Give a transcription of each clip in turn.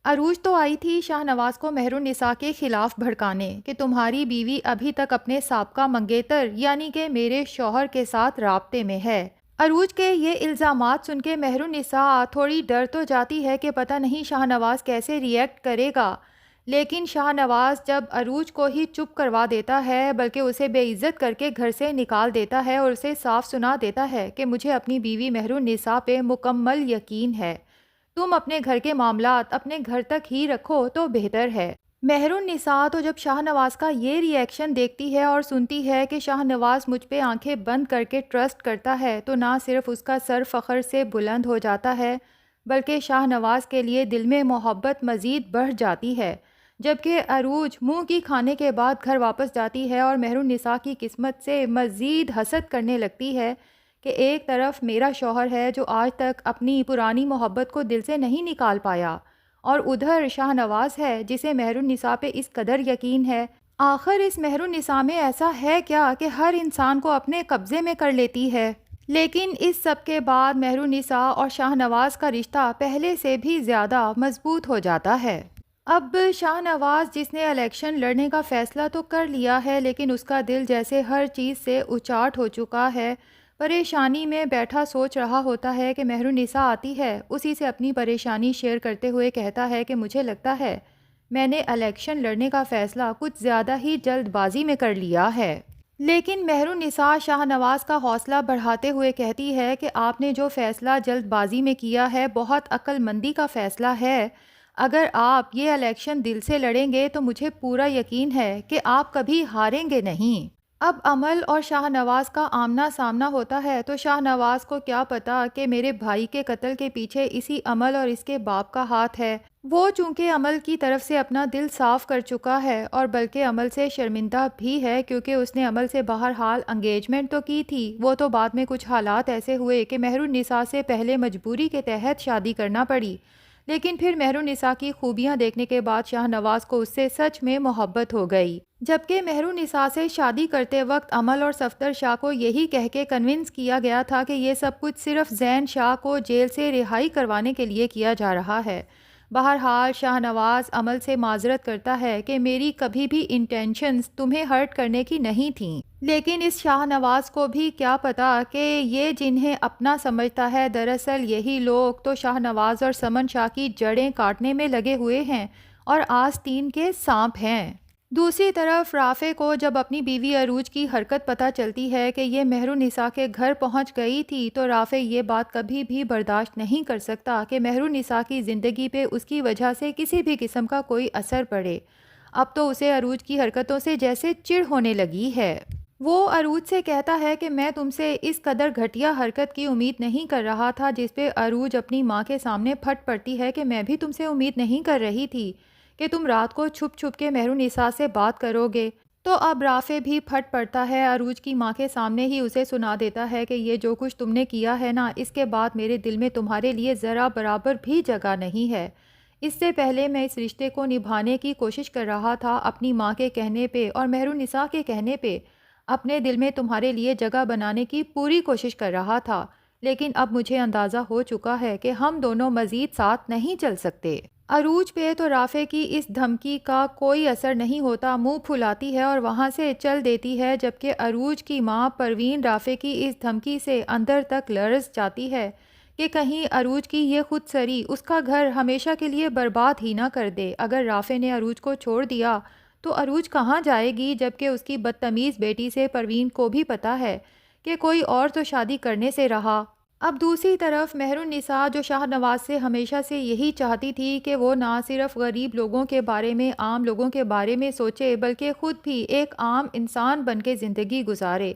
عروج تو آئی تھی شاہ نواز کو مہر النساء کے خلاف بھڑکانے کہ تمہاری بیوی ابھی تک اپنے سابقہ منگیتر یعنی کہ میرے شوہر کے ساتھ رابطے میں ہے۔ عروج کے یہ الزامات سن کے مہر النساء تھوڑی ڈر تو جاتی ہے کہ پتہ نہیں شاہ نواز کیسے ری ایکٹ کرے گا، لیکن شاہ نواز جب عروج کو ہی چپ کروا دیتا ہے بلکہ اسے بے عزت کر کے گھر سے نکال دیتا ہے اور اسے صاف سنا دیتا ہے کہ مجھے اپنی بیوی مہر النساء پہ مکمل یقین ہے، تم اپنے گھر کے معاملات اپنے گھر تک ہی رکھو تو بہتر ہے۔ مہر النساء تو جب شاہ نواز کا یہ ری ایکشن دیکھتی ہے اور سنتی ہے کہ شاہ نواز مجھ پہ آنکھیں بند کر کے ٹرسٹ کرتا ہے تو نہ صرف اس کا سر فخر سے بلند ہو جاتا ہے بلکہ شاہ نواز کے لیے دل میں محبت مزید بڑھ جاتی ہے۔ جبکہ عروج منہ کی کھانے کے بعد گھر واپس جاتی ہے اور مہر النساء کی قسمت سے مزید حسد کرنے لگتی ہے کہ ایک طرف میرا شوہر ہے جو آج تک اپنی پرانی محبت کو دل سے نہیں نکال پایا، اور ادھر شاہ نواز ہے جسے مہر النساء پہ اس قدر یقین ہے۔ آخر اس مہر النساء میں ایسا ہے کیا کہ ہر انسان کو اپنے قبضے میں کر لیتی ہے؟ لیکن اس سب کے بعد مہر النساء اور شاہ نواز کا رشتہ پہلے سے بھی زیادہ مضبوط ہو جاتا ہے۔ اب شاہ نواز جس نے الیکشن لڑنے کا فیصلہ تو کر لیا ہے لیکن اس کا دل جیسے ہر چیز سے اچاٹ ہو چکا ہے، پریشانی میں بیٹھا سوچ رہا ہوتا ہے کہ مہر النساء آتی ہے، اسی سے اپنی پریشانی شیئر کرتے ہوئے کہتا ہے کہ مجھے لگتا ہے میں نے الیکشن لڑنے کا فیصلہ کچھ زیادہ ہی جلد بازی میں کر لیا ہے۔ لیکن مہر النساء شاہ نواز کا حوصلہ بڑھاتے ہوئے کہتی ہے کہ آپ نے جو فیصلہ جلد بازی میں کیا ہے بہت عقل مندی کا فیصلہ ہے، اگر آپ یہ الیکشن دل سے لڑیں گے تو مجھے پورا یقین ہے کہ آپ کبھی ہاریں گے نہیں۔ اب عمل اور شاہ نواز کا آمنا سامنا ہوتا ہے تو شاہ نواز کو کیا پتا کہ میرے بھائی کے قتل کے پیچھے اسی عمل اور اس کے باپ کا ہاتھ ہے۔ وہ چونکہ عمل کی طرف سے اپنا دل صاف کر چکا ہے اور بلکہ عمل سے شرمندہ بھی ہے کیونکہ اس نے عمل سے بہرحال انگیجمنٹ تو کی تھی، وہ تو بعد میں کچھ حالات ایسے ہوئے کہ مہر النساء سے پہلے مجبوری کے تحت شادی کرنا پڑی، لیکن پھر مہر النساء کی خوبیاں دیکھنے کے بعد شاہ نواز کو اس سے سچ میں محبت ہو گئی۔ جبکہ مہر النساء سے شادی کرتے وقت عمل اور صفدر شاہ کو یہی کہہ کے کنونس کیا گیا تھا کہ یہ سب کچھ صرف زین شاہ کو جیل سے رہائی کروانے کے لیے کیا جا رہا ہے۔ بہرحال شاہ نواز عمل سے معذرت کرتا ہے کہ میری کبھی بھی انٹینشنز تمہیں ہرٹ کرنے کی نہیں تھیں، لیکن اس شاہ نواز کو بھی کیا پتا کہ یہ جنہیں اپنا سمجھتا ہے دراصل یہی لوگ تو شاہ نواز اور سمن شاہ کی جڑیں کاٹنے میں لگے ہوئے ہیں اور آستین کے سانپ ہیں۔ دوسری طرف رافع کو جب اپنی بیوی عروج کی حرکت پتہ چلتی ہے کہ یہ مہر النساء کے گھر پہنچ گئی تھی تو رافع یہ بات کبھی بھی برداشت نہیں کر سکتا کہ مہر النساء کی زندگی پہ اس کی وجہ سے کسی بھی قسم کا کوئی اثر پڑے۔ اب تو اسے عروج کی حرکتوں سے جیسے چڑ ہونے لگی ہے۔ وہ عروج سے کہتا ہے کہ میں تم سے اس قدر گھٹیا حرکت کی امید نہیں کر رہا تھا، جس پہ عروج اپنی ماں کے سامنے پھٹ پڑتی ہے کہ میں بھی تم سے امید نہیں کر رہی تھی کہ تم رات کو چھپ چھپ کے مہر النساء سے بات کرو گے۔ تو اب رافع بھی پھٹ پڑتا ہے، عروج کی ماں کے سامنے ہی اسے سنا دیتا ہے کہ یہ جو کچھ تم نے کیا ہے نا، اس کے بعد میرے دل میں تمہارے لیے ذرا برابر بھی جگہ نہیں ہے۔ اس سے پہلے میں اس رشتے کو نبھانے کی کوشش کر رہا تھا اپنی ماں کے کہنے پہ اور مہر النساء کے کہنے پہ، اپنے دل میں تمہارے لیے جگہ بنانے کی پوری کوشش کر رہا تھا، لیکن اب مجھے اندازہ ہو چکا ہے کہ ہم دونوں مزید ساتھ نہیں چل سکتے۔ عروج پہ تو رافع کی اس دھمکی کا کوئی اثر نہیں ہوتا، منہ پھلاتی ہے اور وہاں سے چل دیتی ہے، جبکہ عروج کی ماں پروین رافع کی اس دھمکی سے اندر تک لرز جاتی ہے کہ کہیں عروج کی یہ خود سری اس کا گھر ہمیشہ کے لیے برباد ہی نہ کر دے۔ اگر رافع نے عروج کو چھوڑ دیا تو عروج کہاں جائے گی، جبکہ اس کی بدتمیز بیٹی سے پروین کو بھی پتا ہے کہ کوئی اور تو شادی کرنے سے رہا۔ اب دوسری طرف مہر النساء جو شاہ نواز سے ہمیشہ سے یہی چاہتی تھی کہ وہ نہ صرف غریب لوگوں کے بارے میں، عام لوگوں کے بارے میں سوچے بلکہ خود بھی ایک عام انسان بن کے زندگی گزارے،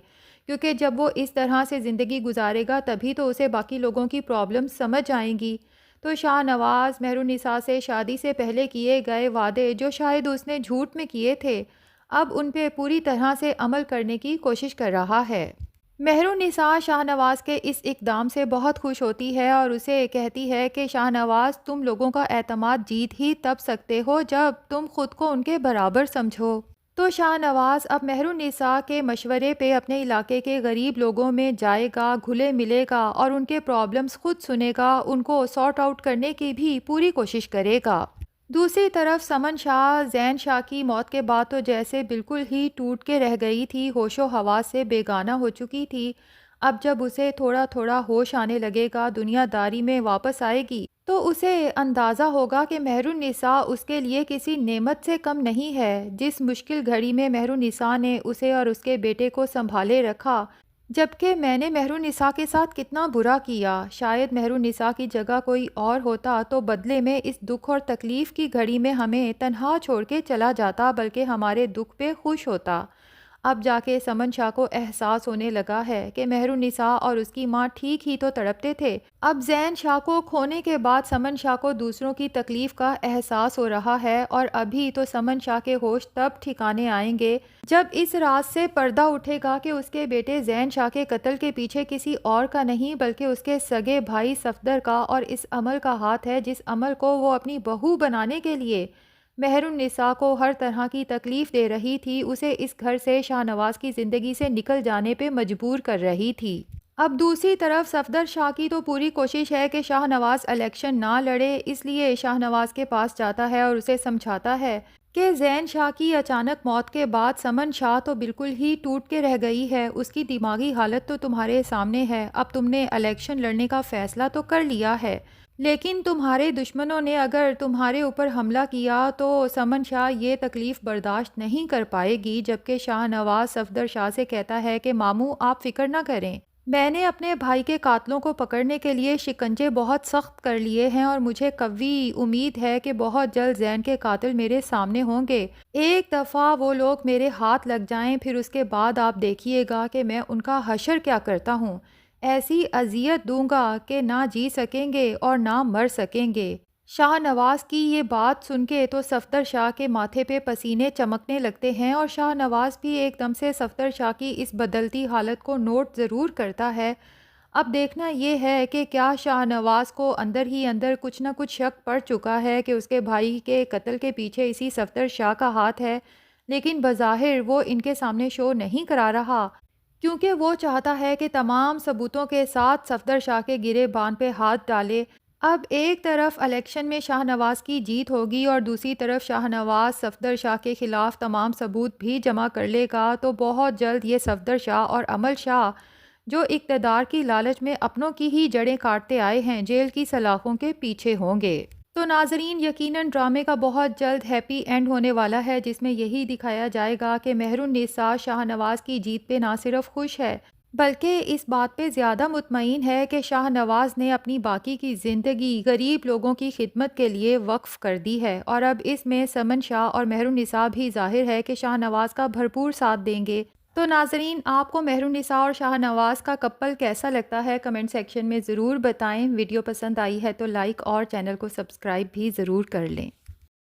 کیونکہ جب وہ اس طرح سے زندگی گزارے گا تبھی تو اسے باقی لوگوں کی پرابلم سمجھ آئیں گی۔ تو شاہ نواز مہر النساء سے شادی سے پہلے کیے گئے وعدے جو شاید اس نے جھوٹ میں کیے تھے، اب ان پہ پوری طرح سے عمل کرنے کی کوشش کر رہا ہے۔ مہر النساء شاہ نواز کے اس اقدام سے بہت خوش ہوتی ہے اور اسے کہتی ہے کہ شاہ نواز، تم لوگوں کا اعتماد جیت ہی تب سکتے ہو جب تم خود کو ان کے برابر سمجھو۔ تو شاہ نواز اب مہر النساء کے مشورے پہ اپنے علاقے کے غریب لوگوں میں جائے گا، گھلے ملے گا اور ان کے پرابلمز خود سنے گا، ان کو سارٹ آؤٹ کرنے کی بھی پوری کوشش کرے گا۔ دوسری طرف سمن شاہ زین شاہ کی موت کے بعد تو جیسے بالکل ہی ٹوٹ کے رہ گئی تھی، ہوش و حواس سے بیگانہ ہو چکی تھی۔ اب جب اسے تھوڑا تھوڑا ہوش آنے لگے گا، دنیا داری میں واپس آئے گی، تو اسے اندازہ ہوگا کہ مہر النساء اس کے لیے کسی نعمت سے کم نہیں ہے۔ جس مشکل گھڑی میں مہر النساء نے اسے اور اس کے بیٹے کو سنبھالے رکھا، جبکہ میں نے مہر النساء کے ساتھ کتنا برا کیا۔ شاید مہر النساء کی جگہ کوئی اور ہوتا تو بدلے میں اس دکھ اور تکلیف کی گھڑی میں ہمیں تنہا چھوڑ کے چلا جاتا، بلکہ ہمارے دکھ پہ خوش ہوتا۔ اب جا کے سمن شاہ کو احساس ہونے لگا ہے کہ مہر النساء اور اس کی ماں ٹھیک ہی تو تڑپتے تھے۔ اب زین شاہ کو کھونے کے بعد سمن شاہ کو دوسروں کی تکلیف کا احساس ہو رہا ہے، اور ابھی تو سمن شاہ کے ہوش تب ٹھکانے آئیں گے جب اس راز سے پردہ اٹھے گا کہ اس کے بیٹے زین شاہ کے قتل کے پیچھے کسی اور کا نہیں بلکہ اس کے سگے بھائی صفدر کا اور اس عمل کا ہاتھ ہے، جس عمل کو وہ اپنی بہو بنانے کے لیے مہر النساء کو ہر طرح کی تکلیف دے رہی تھی، اسے اس گھر سے شاہ نواز کی زندگی سے نکل جانے پہ مجبور کر رہی تھی۔ اب دوسری طرف صفدر شاہ کی تو پوری کوشش ہے کہ شاہ نواز الیکشن نہ لڑے، اس لیے شاہ نواز کے پاس جاتا ہے اور اسے سمجھاتا ہے کہ زین شاہ کی اچانک موت کے بعد سمن شاہ تو بالکل ہی ٹوٹ کے رہ گئی ہے، اس کی دماغی حالت تو تمہارے سامنے ہے۔ اب تم نے الیکشن لڑنے کا فیصلہ تو کر لیا ہے، لیکن تمہارے دشمنوں نے اگر تمہارے اوپر حملہ کیا تو سمن شاہ یہ تکلیف برداشت نہیں کر پائے گی۔ جبکہ شاہ نواز صفدر شاہ سے کہتا ہے کہ ماموں آپ فکر نہ کریں، میں نے اپنے بھائی کے قاتلوں کو پکڑنے کے لیے شکنجے بہت سخت کر لیے ہیں، اور مجھے قوی امید ہے کہ بہت جلد زین کے قاتل میرے سامنے ہوں گے۔ ایک دفعہ وہ لوگ میرے ہاتھ لگ جائیں، پھر اس کے بعد آپ دیکھیے گا کہ میں ان کا حشر کیا کرتا ہوں۔ ایسی اذیت دوں گا کہ نہ جی سکیں گے اور نہ مر سکیں گے۔ شاہ نواز کی یہ بات سن کے تو صفدر شاہ کے ماتھے پہ پسینے چمکنے لگتے ہیں، اور شاہ نواز بھی ایک دم سے صفدر شاہ کی اس بدلتی حالت کو نوٹ ضرور کرتا ہے۔ اب دیکھنا یہ ہے کہ کیا شاہ نواز کو اندر ہی اندر کچھ نہ کچھ شک پڑ چکا ہے کہ اس کے بھائی کے قتل کے پیچھے اسی صفدر شاہ کا ہاتھ ہے، لیکن بظاہر وہ ان کے سامنے شو نہیں کرا رہا، کیونکہ وہ چاہتا ہے کہ تمام ثبوتوں کے ساتھ صفدر شاہ کے گرے بان پہ ہاتھ ڈالے۔ اب ایک طرف الیکشن میں شاہ نواز کی جیت ہوگی اور دوسری طرف شاہ نواز صفدر شاہ کے خلاف تمام ثبوت بھی جمع کر لے گا، تو بہت جلد یہ صفدر شاہ اور عمل شاہ جو اقتدار کی لالچ میں اپنوں کی ہی جڑیں کاٹتے آئے ہیں، جیل کی سلاخوں کے پیچھے ہوں گے۔ تو ناظرین، یقیناً ڈرامے کا بہت جلد ہیپی اینڈ ہونے والا ہے، جس میں یہی دکھایا جائے گا کہ مہر النساء شاہ نواز کی جیت پہ نہ صرف خوش ہے بلکہ اس بات پہ زیادہ مطمئن ہے کہ شاہ نواز نے اپنی باقی کی زندگی غریب لوگوں کی خدمت کے لیے وقف کر دی ہے، اور اب اس میں سمن شاہ اور مہر النساء بھی ظاہر ہے کہ شاہ نواز کا بھرپور ساتھ دیں گے۔ تو ناظرین، آپ کو مہر النساء اور شاہ نواز کا کپل کیسا لگتا ہے کمنٹ سیکشن میں ضرور بتائیں۔ ویڈیو پسند آئی ہے تو لائک اور چینل کو سبسکرائب بھی ضرور کر لیں۔